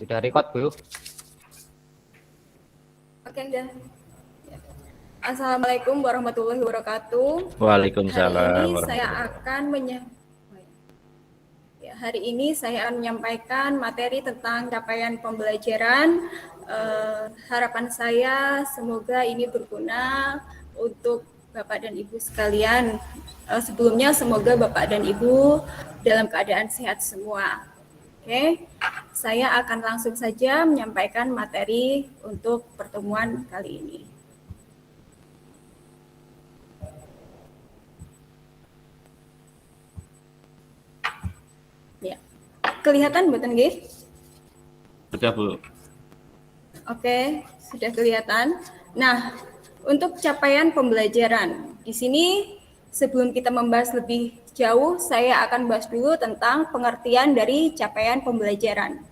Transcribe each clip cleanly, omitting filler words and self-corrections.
Sudah record, Bu? Oke, udah. Assalamualaikum warahmatullahi wabarakatuh. Waalaikumsalam Hari ini saya akan menyampaikan materi tentang capaian pembelajaran. Harapan saya semoga ini berguna untuk Bapak dan Ibu sekalian. Sebelumnya semoga Bapak dan Ibu dalam keadaan sehat semua. Oke, saya akan langsung saja menyampaikan materi untuk pertemuan kali ini. Ya, kelihatan mboten nggih? Sudah, Bu. Oke, sudah kelihatan. Nah, untuk capaian pembelajaran di sini sebelum kita membahas lebih jauh, saya akan bahas dulu tentang pengertian dari capaian pembelajaran.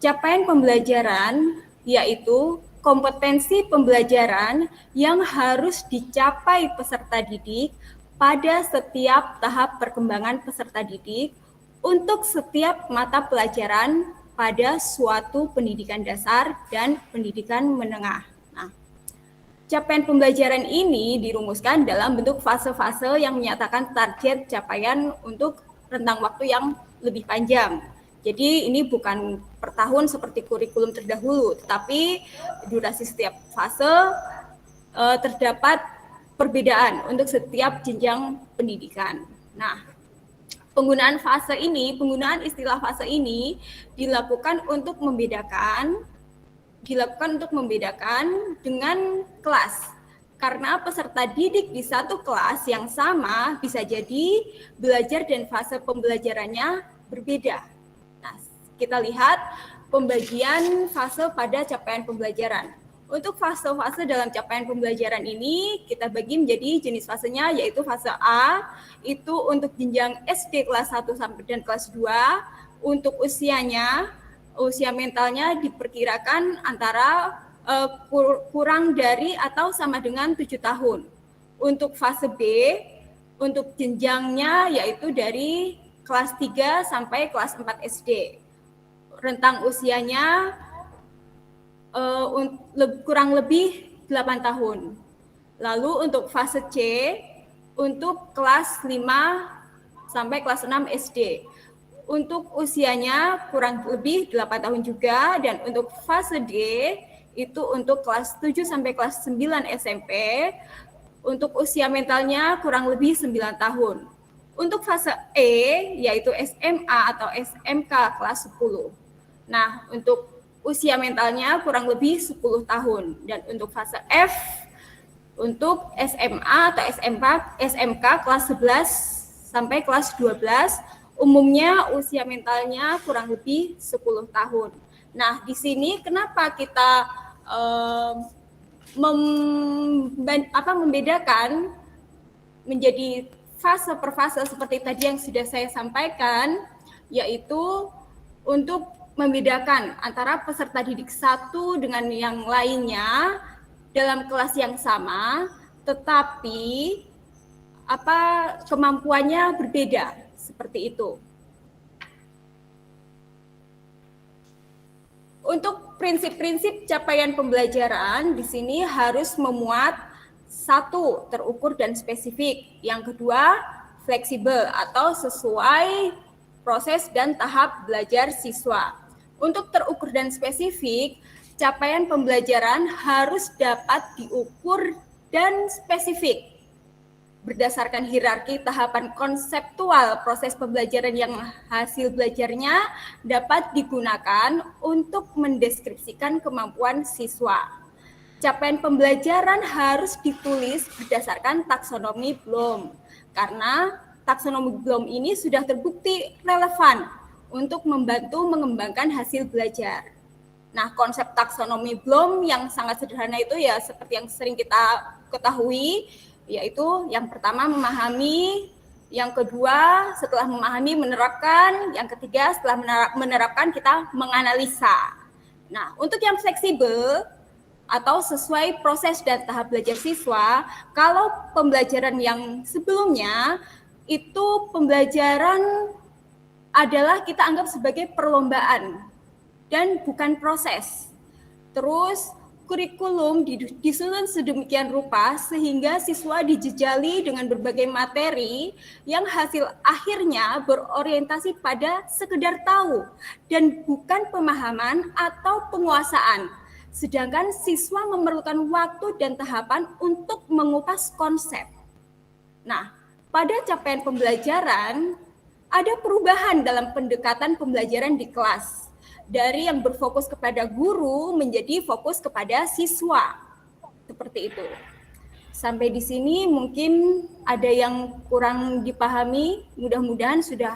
Capaian pembelajaran yaitu kompetensi pembelajaran yang harus dicapai peserta didik pada setiap tahap perkembangan peserta didik untuk setiap mata pelajaran pada suatu pendidikan dasar dan pendidikan menengah. Capaian pembelajaran ini dirumuskan dalam bentuk fase-fase yang menyatakan target capaian untuk rentang waktu yang lebih panjang. Jadi ini bukan per tahun seperti kurikulum terdahulu, tetapi durasi setiap fase terdapat perbedaan untuk setiap jenjang pendidikan. Nah, penggunaan istilah fase ini dilakukan untuk membedakan dengan kelas. Karena peserta didik di satu kelas yang sama bisa jadi belajar dan fase pembelajarannya berbeda. Nah, kita lihat pembagian fase pada capaian pembelajaran. Untuk fase-fase dalam capaian pembelajaran ini kita bagi menjadi jenis fasenya, yaitu fase A itu untuk jenjang SD kelas 1 sampai dan kelas 2. Untuk usia mentalnya diperkirakan antara kurang dari atau sama dengan 7 tahun. Untuk fase B, untuk jenjangnya yaitu dari kelas 3 sampai kelas 4 SD. Rentang usianya kurang lebih 8 tahun. Lalu untuk fase C, untuk kelas 5 sampai kelas 6 SD. Untuk usianya kurang lebih 8 tahun juga, dan untuk fase D itu untuk kelas 7 sampai kelas 9 SMP, untuk usia mentalnya kurang lebih 9 tahun. Untuk fase E yaitu SMA atau SMK kelas 10. Nah, untuk usia mentalnya kurang lebih 10 tahun, dan untuk fase F untuk SMA atau SMK kelas 11 sampai kelas 12. Umumnya usia mentalnya kurang lebih 10 tahun. Nah, di sini kenapa kita membedakan menjadi fase per fase seperti tadi yang sudah saya sampaikan, yaitu untuk membedakan antara peserta didik satu dengan yang lainnya dalam kelas yang sama, tetapi kemampuannya berbeda. Seperti itu. Untuk prinsip-prinsip capaian pembelajaran di sini harus memuat satu, terukur dan spesifik. Yang kedua, fleksibel atau sesuai proses dan tahap belajar siswa. Untuk terukur dan spesifik, capaian pembelajaran harus dapat diukur dan spesifik berdasarkan hierarki tahapan konseptual proses pembelajaran yang hasil belajarnya dapat digunakan untuk mendeskripsikan kemampuan siswa. Capaian pembelajaran harus ditulis berdasarkan taksonomi Bloom, karena taksonomi Bloom ini sudah terbukti relevan untuk membantu mengembangkan hasil belajar. Nah, konsep taksonomi Bloom yang sangat sederhana itu ya seperti yang sering kita ketahui, yaitu yang pertama memahami, yang kedua setelah memahami menerapkan, yang ketiga setelah menerapkan kita menganalisa. Nah, untuk yang fleksibel atau sesuai proses dan tahap belajar siswa, kalau pembelajaran yang sebelumnya itu pembelajaran adalah kita anggap sebagai perlombaan. dan bukan proses. Terus kurikulum disusun sedemikian rupa sehingga siswa dijejali dengan berbagai materi yang hasil akhirnya berorientasi pada sekedar tahu dan bukan pemahaman atau penguasaan. Sedangkan siswa memerlukan waktu dan tahapan untuk mengupas konsep. Nah, pada capaian pembelajaran ada perubahan dalam pendekatan pembelajaran di kelas. Dari yang berfokus kepada guru menjadi fokus kepada siswa. Seperti itu. Sampai di sini mungkin ada yang kurang dipahami, mudah-mudahan sudah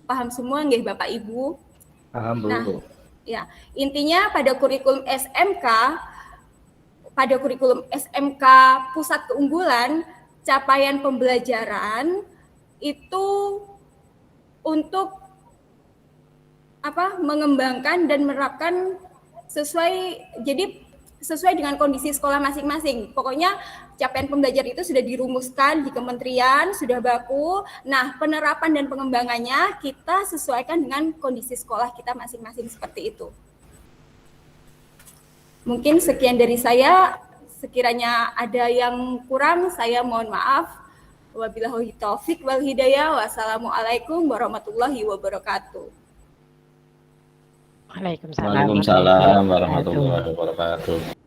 paham semua nggih Bapak Ibu. Paham, Bu. Nah, ya, intinya pada kurikulum SMK Pusat Keunggulan, capaian pembelajaran itu untuk mengembangkan dan menerapkan sesuai dengan kondisi sekolah masing-masing. Pokoknya capaian pembelajaran itu sudah dirumuskan di kementerian, sudah baku. Nah, penerapan dan pengembangannya kita sesuaikan dengan kondisi sekolah kita masing-masing seperti itu. Mungkin sekian dari saya. Sekiranya ada yang kurang, saya mohon maaf. Wabillahi taufik wal hidayah. Wassalamualaikum warahmatullahi wabarakatuh. Waalaikumsalam Waalaikumsalam warahmatullahi wabarakatuh.